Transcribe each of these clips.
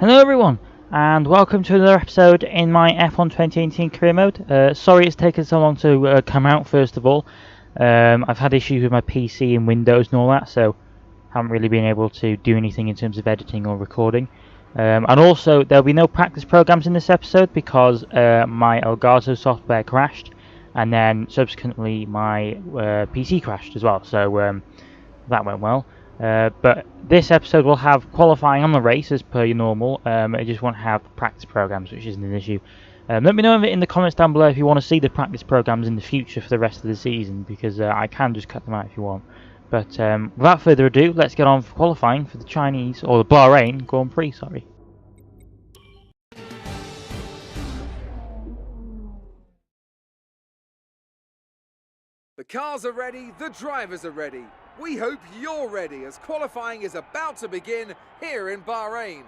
Hello everyone, and welcome to another episode in my F1 2018 career mode. Sorry it's taken so long to come out first of all. I've had issues with my PC and Windows and all that, so haven't really been able to do anything in terms of editing or recording. And also, there'll be no practice programs in this episode because my Elgato software crashed, and then subsequently my PC crashed as well, so that went well. But this episode will have qualifying on the race as per your normal. I just won't have practice programs, which isn't an issue. Let me know in the comments down below if you want to see the practice programs in the future for the rest of the season, because I can just cut them out if you want. But without further ado, let's get on for qualifying for the Chinese, or the Bahrain Grand Prix, sorry. The cars are ready, the drivers are ready. We hope you're ready as qualifying is about to begin here in Bahrain.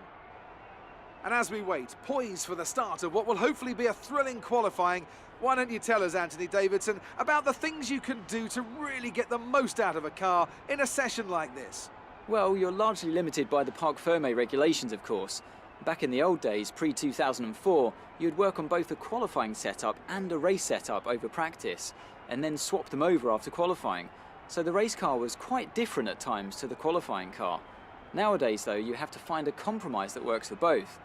And as we wait, poised for the start of what will hopefully be a thrilling qualifying, why don't you tell us, Anthony Davidson, about the things you can do to really get the most out of a car in a session like this? Well, you're largely limited by the Parc Fermé regulations, of course. Back in the old days, pre-2004, you'd work on both a qualifying setup and a race setup over practice, and then swap them over after qualifying. So the race car was quite different at times to the qualifying car. Nowadays, though, you have to find a compromise that works for both.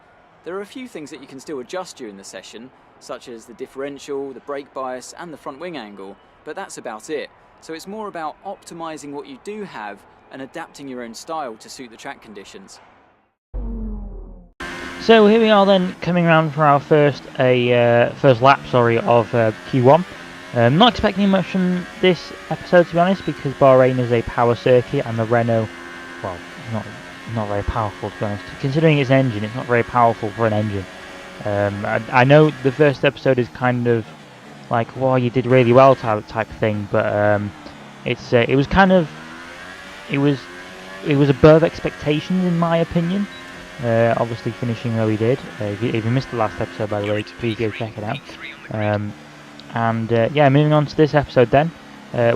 There are a few things that you can still adjust during the session, such as the differential, the brake bias, and the front wing angle, but that's about it. So it's more about optimizing what you do have and adapting your own style to suit the track conditions. So here we are then, coming around for our first lap of Q1. Not expecting much from this episode, to be honest, because Bahrain is a power circuit and the Renault, well, not very powerful, to be honest. Considering its engine, it's not very powerful for an engine. I know the first episode is kind of like, well, you did really well type thing, but it was above expectations in my opinion. Obviously finishing where we did. If you missed the last episode, by the way, please go check it out. Yeah, moving on to this episode then.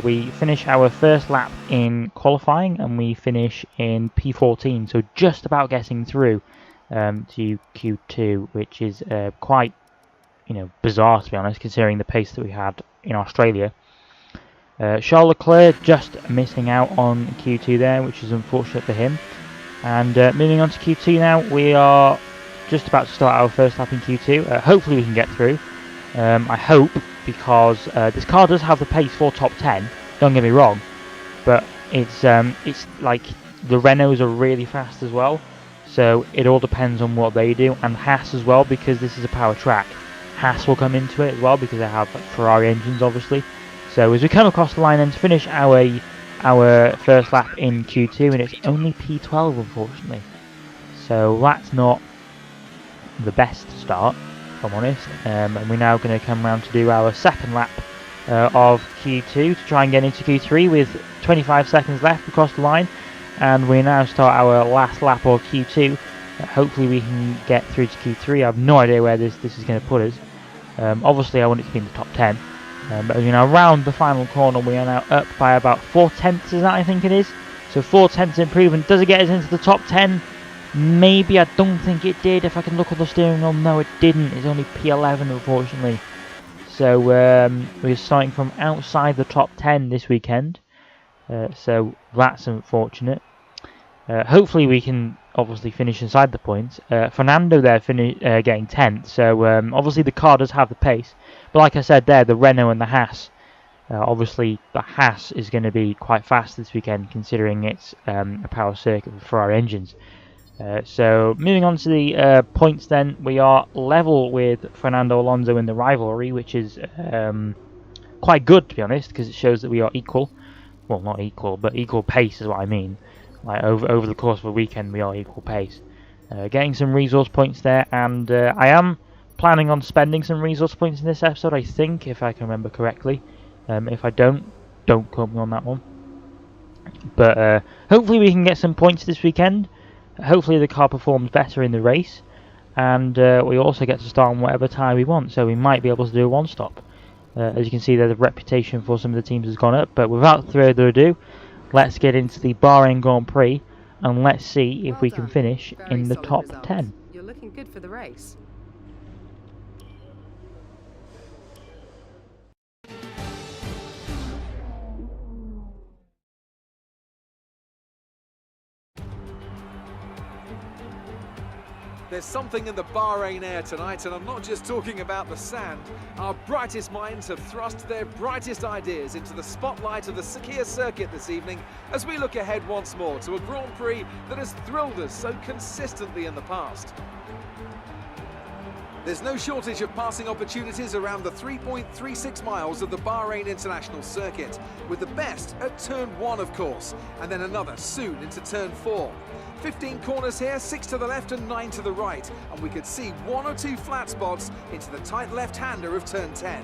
We finish our first lap in qualifying and we finish in P14, so just about getting through to Q2, which is quite bizarre, to be honest, considering the pace that we had in Australia. Charles Leclerc just missing out on Q2 there, which is unfortunate for him. And moving on to Q2 now, we are just about to start our first lap in Q2. Hopefully we can get through. I hope, because this car does have the pace for top 10, don't get me wrong, but it's like the Renaults are really fast as well, so it all depends on what they do, and Haas as well, because this is a power track. Haas will come into it as well because they have Ferrari engines, obviously. So as we come across the line then to finish our first lap in Q2, and it's only P12 unfortunately, so that's not the best start, if I'm honest. And we're now going to come around to do our second lap of Q2 to try and get into Q3 with 25 seconds left across the line, and we now start our last lap of Q2. Hopefully we can get through to Q3. I have no idea where this is going to put us. Obviously I want it to be in the top 10, but as we now round the final corner, we are now up by about 4/10, is that, I think it is. So 4/10 improvement. Does it get us into the top 10? Maybe. I don't think it did. If I can look on the steering wheel, no it didn't. It's only P11 unfortunately. So we're starting from outside the top 10 this weekend. So that's unfortunate. Hopefully we can obviously finish inside the points. Fernando there getting 10th. So obviously the car does have the pace. But like I said there, the Renault and the Haas. Obviously the Haas is going to be quite fast this weekend, considering it's a power circuit with Ferrari engines. So moving on to the points then, we are level with Fernando Alonso in the rivalry, which is quite good, to be honest, because it shows that we are equal. Well, not equal, but equal pace is what I mean. Like over the course of a weekend, we are equal pace. Getting some resource points there, and I am planning on spending some resource points in this episode, I think, if I can remember correctly. If I don't quote me on that one. But hopefully we can get some points this weekend. Hopefully the car performs better in the race, and we also get to start on whatever tyre we want, so we might be able to do a one-stop. As you can see there, the reputation for some of the teams has gone up, but without further ado, let's get into the Bahrain Grand Prix, and let's see if we can finish in the top 10. You're looking good for the race. There's something in the Bahrain air tonight, and I'm not just talking about the sand. Our brightest minds have thrust their brightest ideas into the spotlight of the Sakhir circuit this evening as we look ahead once more to a Grand Prix that has thrilled us so consistently in the past. There's no shortage of passing opportunities around the 3.36 miles of the Bahrain International Circuit, with the best at turn 1 of course, and then another soon into turn 4. 15 corners here, 6 to the left and 9 to the right, and we could see 1 or 2 flat spots into the tight left-hander of turn 10.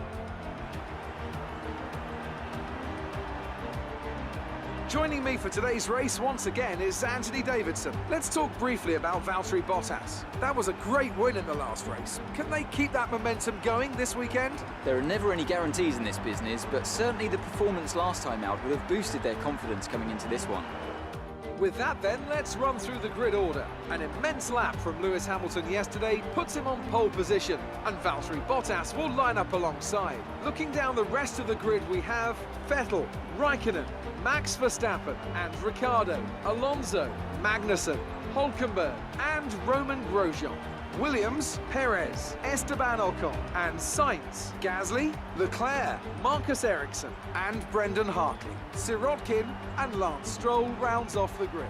Joining me for today's race once again is Anthony Davidson. Let's talk briefly about Valtteri Bottas. That was a great win in the last race. Can they keep that momentum going this weekend? There are never any guarantees in this business, but certainly the performance last time out would have boosted their confidence coming into this one. With that then, let's run through the grid order. An immense lap from Lewis Hamilton yesterday puts him on pole position, and Valtteri Bottas will line up alongside. Looking down the rest of the grid, we have Vettel, Raikkonen, Max Verstappen and Ricciardo, Alonso, Magnussen, Hülkenberg and Roman Grosjean. Williams, Perez, Esteban Ocon and Sainz, Gasly, Leclerc, Marcus Ericsson and Brendan Hartley. Sirotkin and Lance Stroll rounds off the grid.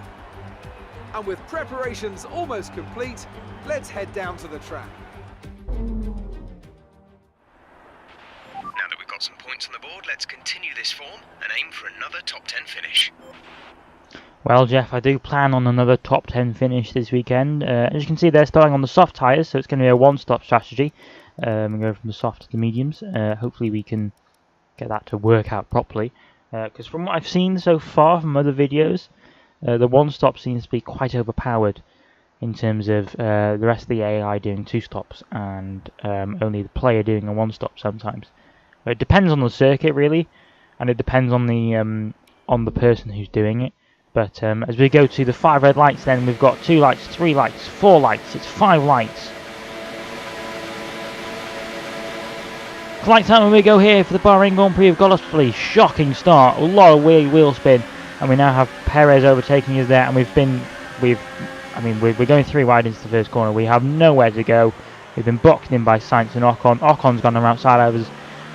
And with preparations almost complete, let's head down to the track. Now that we've got some points on the board, let's continue this form and aim for another top 10 finish. Well, Jeff, I do plan on another top 10 finish this weekend. As you can see, they're starting on the soft tyres, so it's going to be a one-stop strategy. Go from the soft to the mediums. Hopefully we can get that to work out properly. Because from what I've seen so far from other videos, the one-stop seems to be quite overpowered in terms of the rest of the AI doing two-stops and only the player doing a one-stop sometimes. It depends on the circuit, really, and it depends on the person who's doing it. But as we go to the 5 red lights, then we've got 2 lights, 3 lights, 4 lights, it's 5 lights. Light time when we go here for the Bahrain Grand Prix of Golf. Shocking start, a lot of wheel spin, and we now have Perez overtaking us there, and we're going 3 wide into the first corner. We have nowhere to go. We've been boxed in by Sainz and Ocon. Ocon's gone around outside of us.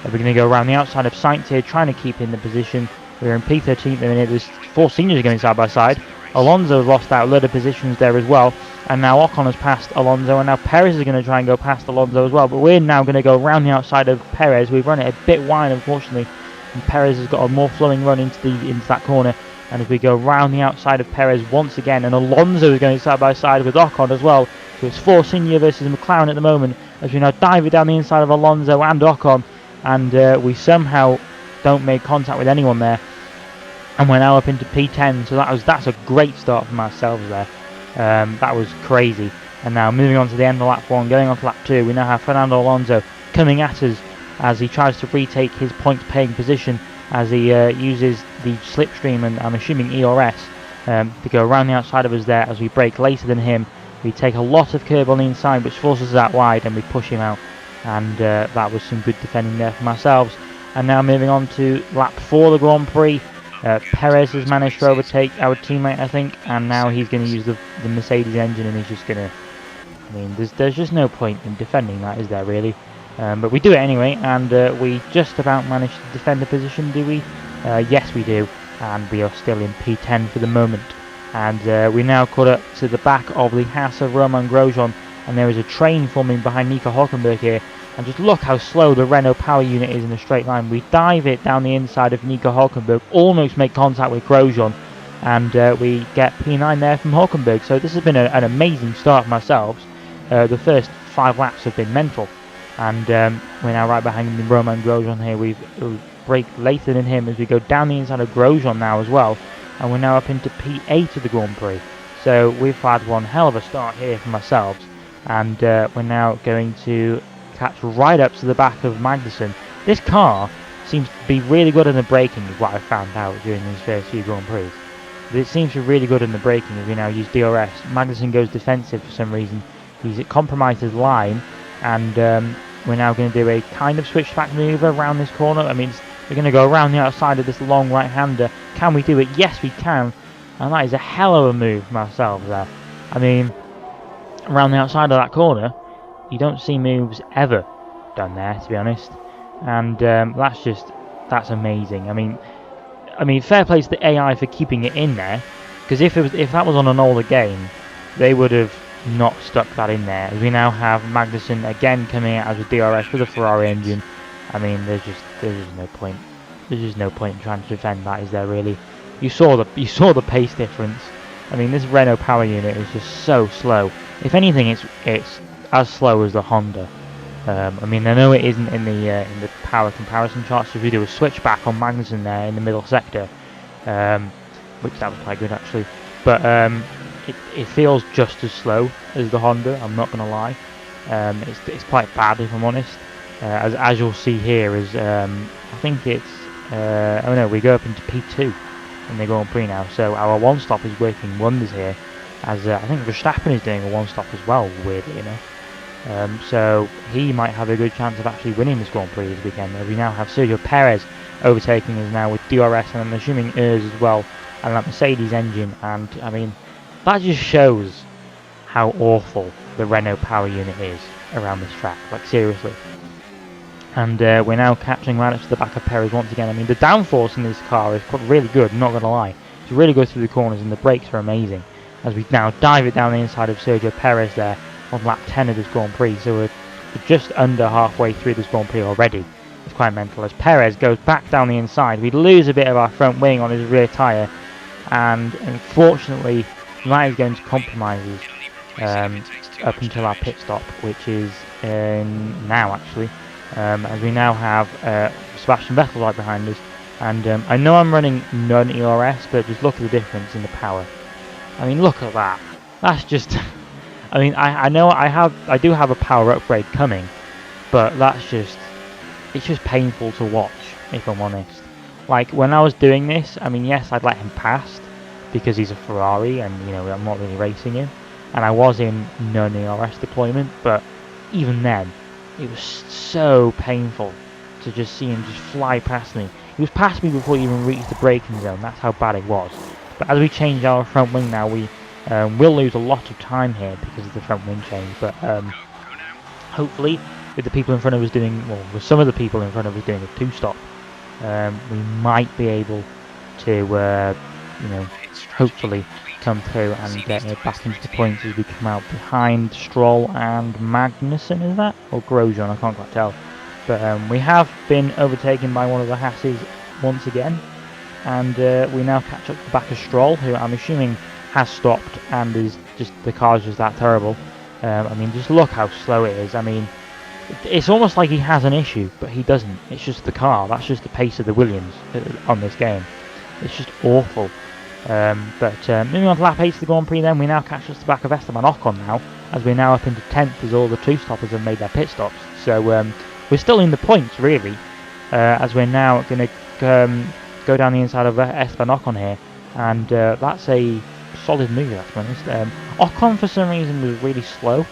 We're going to go around the outside of Sainz here, trying to keep in the position. We're in P13 at the minute. There's 4 seniors going side by side. Alonso has lost out a lot of positions there as well. And now Ocon has passed Alonso. And now Perez is going to try and go past Alonso as well. But we're now going to go around the outside of Perez. We've run it a bit wide, unfortunately. And Perez has got a more flowing run into that corner. And as we go around the outside of Perez once again. And Alonso is going side by side with Ocon as well. So it's Force India versus McLaren at the moment. As we now dive it down the inside of Alonso and Ocon. And we somehow don't make contact with anyone there, and we're now up into P10. So that's a great start from ourselves there. That was crazy. And now moving on to the end of lap 1, going on to lap 2, we now have Fernando Alonso coming at us as he tries to retake his point-paying position as he uses the slipstream and I'm assuming ERS to go around the outside of us there. As we brake later than him, we take a lot of curb on the inside, which forces us out wide, and we push him out. And that was some good defending there from ourselves. And now moving on to lap 4 of the Grand Prix. Perez has managed to overtake our teammate, I think, and now he's going to use the Mercedes engine, and he's just going to... I mean, there's just no point in defending that, is there, really? But we do it anyway, and we just about managed to defend the position, do we? Yes, we do, and we are still in P10 for the moment. And we now caught up to the back of the house of Roman Grosjean, and there is a train forming behind Nico Hülkenberg here. And just look how slow the Renault power unit is in a straight line. We dive it down the inside of Nico Hülkenberg, almost make contact with Grosjean, and we get P9 there from Hülkenberg. So this has been an amazing start for ourselves. The first 5 laps have been mental, and we're now right behind Roman Grosjean here. We've braked later than him as we go down the inside of Grosjean now as well, and we're now up into P8 of the Grand Prix. So we've had one hell of a start here for ourselves, and we're now going to catch right up to the back of Magnussen. This car seems to be really good in the braking, is what I found out during these first few Grand Prix. But it seems to be really good in the braking as we now use DRS. Magnussen goes defensive for some reason, He's compromised his line, and we're now going to do a kind of switchback maneuver around this corner. I mean, we're going to go around the outside of this long right-hander. Can we do it? Yes, we can. And that is a hell of a move from ourselves there. I mean, around the outside of that corner, you don't see moves ever done there, to be honest. And that's amazing. I mean, fair play to the AI for keeping it in there, because if that was on an older game, they would have not stuck that in there. As we now have Magnussen again coming out as a DRS with a Ferrari engine. I mean, there's just no point. There's just no point in trying to defend that, is there really? You saw the pace difference. I mean, this Renault power unit is just so slow. If anything, it's as slow as the Honda. I mean, I know it isn't in the power comparison charts. So if you do a switchback on Magnussen there in the middle sector, which that was quite good actually, but it feels just as slow as the Honda. I'm not gonna lie. It's quite bad, if I'm honest. As you'll see here, is I think it's oh no, we go up into P2 in the Grand Prix now. So our one stop is working wonders here. As I think Verstappen is doing a one stop as well, weirdly enough. So he might have a good chance of actually winning this Grand Prix this weekend. We now have Sergio Perez overtaking us now with DRS, and I'm assuming ERS as well, and that Mercedes engine. And I mean, that just shows how awful the Renault power unit is around this track, like seriously. And we're now catching right up to the back of Perez once again. I mean, the downforce in this car is really good, I'm not going to lie. It's really good through the corners, and the brakes are amazing. As we now dive it down the inside of Sergio Perez there on lap 10 of this Grand Prix. So we're just under halfway through this Grand Prix already. It's quite mental. As Perez goes back down the inside, we lose a bit of our front wing on his rear tyre, and unfortunately that is going to compromise us up until our pit stop, which is now actually. As we now have Sebastian Vettel right behind us, and I know I'm running non-ERS, but just look at the difference in the power. I mean, look at that. That's just. I mean, I know I do have a power upgrade coming, but it's just painful to watch, if I'm honest. Like, when I was doing this, I mean, yes, I'd let him past because he's a Ferrari, and you know I'm not really racing him, and I was in non-ERS deployment, but even then, it was so painful to just see him just fly past me. He was past me before he even reached the braking zone. That's how bad it was. But as we change our front wing now, we will lose a lot of time here because of the front wing change. But hopefully, with the people in front of us doing, well, with some of the people in front of us doing a two-stop, we might be able to, you know, hopefully come through and get back into the points as we come out behind Stroll and Magnussen, is that? Or Grosjean, I can't quite tell. But we have been overtaken by one of the Hasses once again, and we now catch up to the back of Stroll, who I'm assuming has stopped and is just, the car's just that terrible. I mean, just look how slow it is. I mean, it's almost like he has an issue, but he doesn't. It's just the car. That's just the pace of the Williams on this game. It's just awful. But moving on to lap 8 of the Grand Prix then, we now catch us to the back of Esteban Ocon now, as we're now up into 10th as all the two-stoppers have made their pit stops. So we're still in the points, really, as we're now going to go down the inside of Esteban Ocon here, and that's a solid move, to be honest. Ocon, for some reason, was really slow.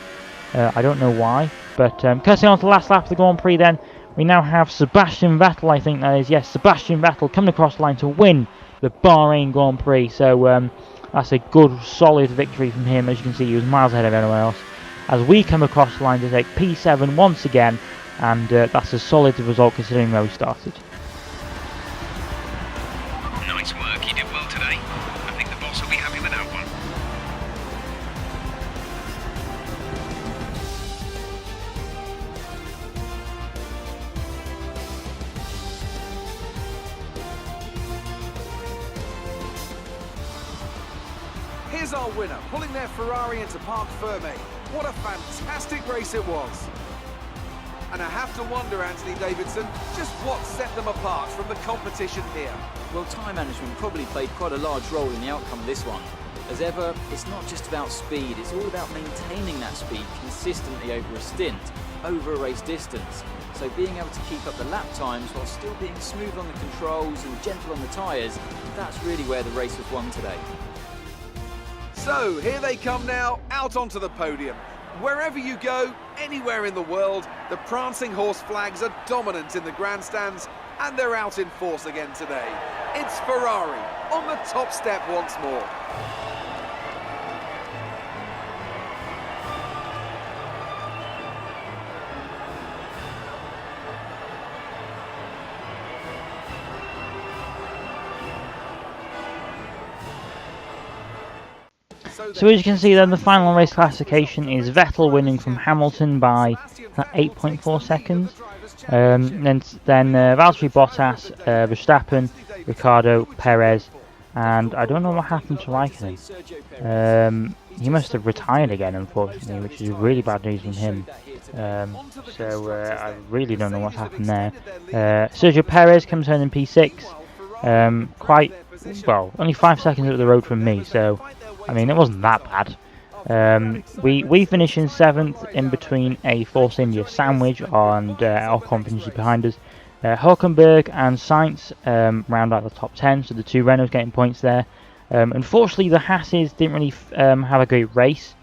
I don't know why, but cutting on to the last lap of the Grand Prix then, we now have Sebastian Vettel, I think that is, yes, Sebastian Vettel coming across the line to win the Bahrain Grand Prix. So that's a good, solid victory from him. As you can see, he was miles ahead of anyone else. As we come across the line to take P7 once again, and that's a solid result considering where we started. Nice work, you did well today. I think the boss will be happy with that one. Here's our winner, pulling their Ferrari into Parc Ferme. What a fantastic race it was. And I have to wonder, Anthony Davidson, just what set them apart from the competition here. Well, time management probably played quite a large role in the outcome of this one. As ever, it's not just about speed, it's all about maintaining that speed consistently over a stint, over a race distance. So being able to keep up the lap times while still being smooth on the controls and gentle on the tyres, that's really where the race was won today. So, here they come now, out onto the podium. Wherever you go, anywhere in the world, the prancing horse flags are dominant in the grandstands, and they're out in force again today. It's Ferrari on the top step once more. So as you can see then, the final race classification is Vettel winning from Hamilton by 8.4 seconds. Then Valtteri Bottas, Verstappen, Ricciardo, Perez, and I don't know what happened to Raikkonen. He must have retired again, unfortunately, which is really bad news from him. I really don't know what's happened there. Sergio Perez comes home in P6. Only 5 seconds up the road from me, so I mean it wasn't that bad. We finish in 7th in between a Force India sandwich and Ocon finishes behind us. Hulkenberg and Sainz round out the top 10, so the two Renaults getting points there. Unfortunately, the Hasses didn't really have a great race,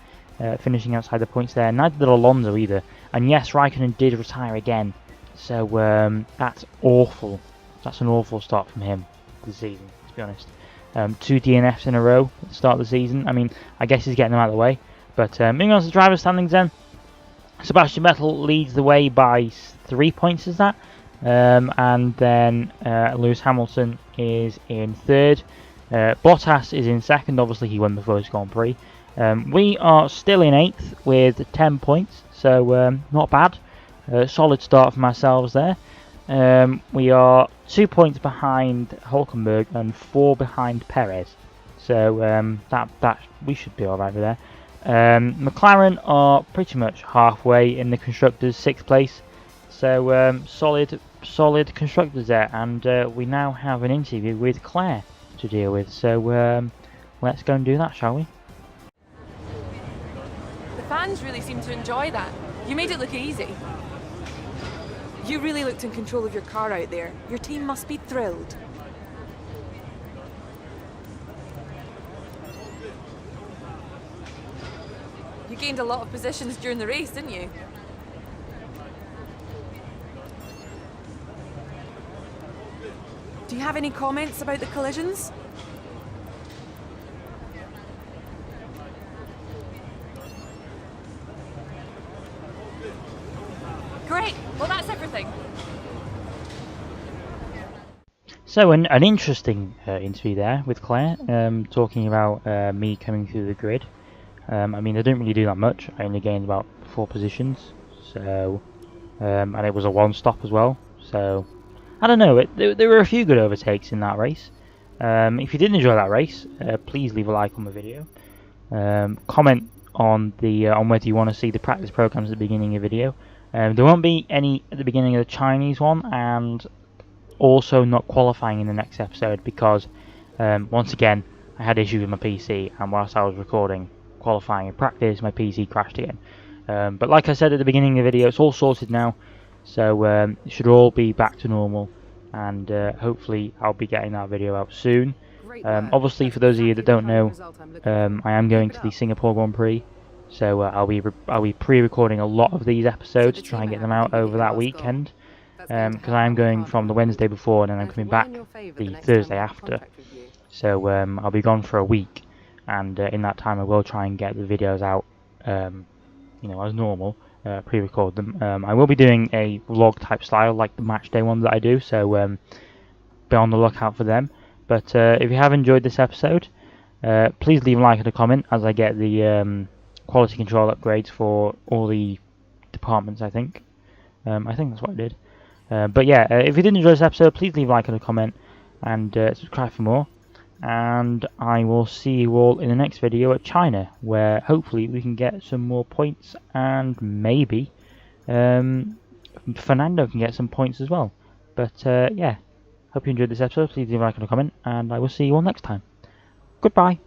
finishing outside the points there. Neither did Alonso either. And yes, Raikkonen did retire again, so that's awful. That's an awful start from him this season, to be honest. 2 DNFs in a row at the start of the season. I mean, I guess he's getting them out of the way. But moving on to the driver's standings then. Sebastian Vettel leads the way by 3 points, is that? And then Lewis Hamilton is in 3rd. Bottas is in 2nd. Obviously, he won the first Grand Prix. We are still in 8th with 10 points. So, not bad. Solid start from ourselves there. We are 2 points behind Hulkenberg and 4 behind Perez, so that we should be alright with there. McLaren are pretty much halfway in the constructors, 6th place, so solid constructors there, and we now have an interview with Claire to deal with. So let's go and do that, shall we? The fans really seem to enjoy that. You made it look easy. You really looked in control of your car out there. Your team must be thrilled. You gained a lot of positions during the race, didn't you? Do you have any comments about the collisions? Great! Well, that's everything. So an interesting interview there with Claire, talking about me coming through the grid. I mean, I didn't really do that much. I only gained about 4 positions, so and it was a 1-stop as well. So I don't know. There were a few good overtakes in that race. If you did enjoy that race, please leave a like on the video. Comment on whether you want to see the practice programs at the beginning of the video. There won't be any at the beginning of the Chinese one, and also not qualifying in the next episode because once again I had issues with my PC, and whilst I was recording qualifying and practice, my PC crashed again. But like I said at the beginning of the video, it's all sorted now, so it should all be back to normal, and hopefully I'll be getting that video out soon. Obviously, for those of you that don't know, I am going to the Singapore Grand Prix, so I'll be pre-recording a lot of these episodes to try and get them out over that weekend, because I am going from the Wednesday before and then I'm coming back the Thursday after. So I'll be gone for a week, and in that time I will try and get the videos out, as normal, pre-record them. I will be doing a vlog type style like the match day ones that I do, so be on the lookout for them. But if you have enjoyed this episode, please leave a like and a comment as I get the quality control upgrades for all the departments, I think that's what I did. But yeah, if you did enjoy this episode, please leave a like and a comment, and subscribe for more. And I will see you all in the next video at China, where hopefully we can get some more points, and maybe Fernando can get some points as well. But yeah, hope you enjoyed this episode. Please leave a like and a comment, and I will see you all next time. Goodbye.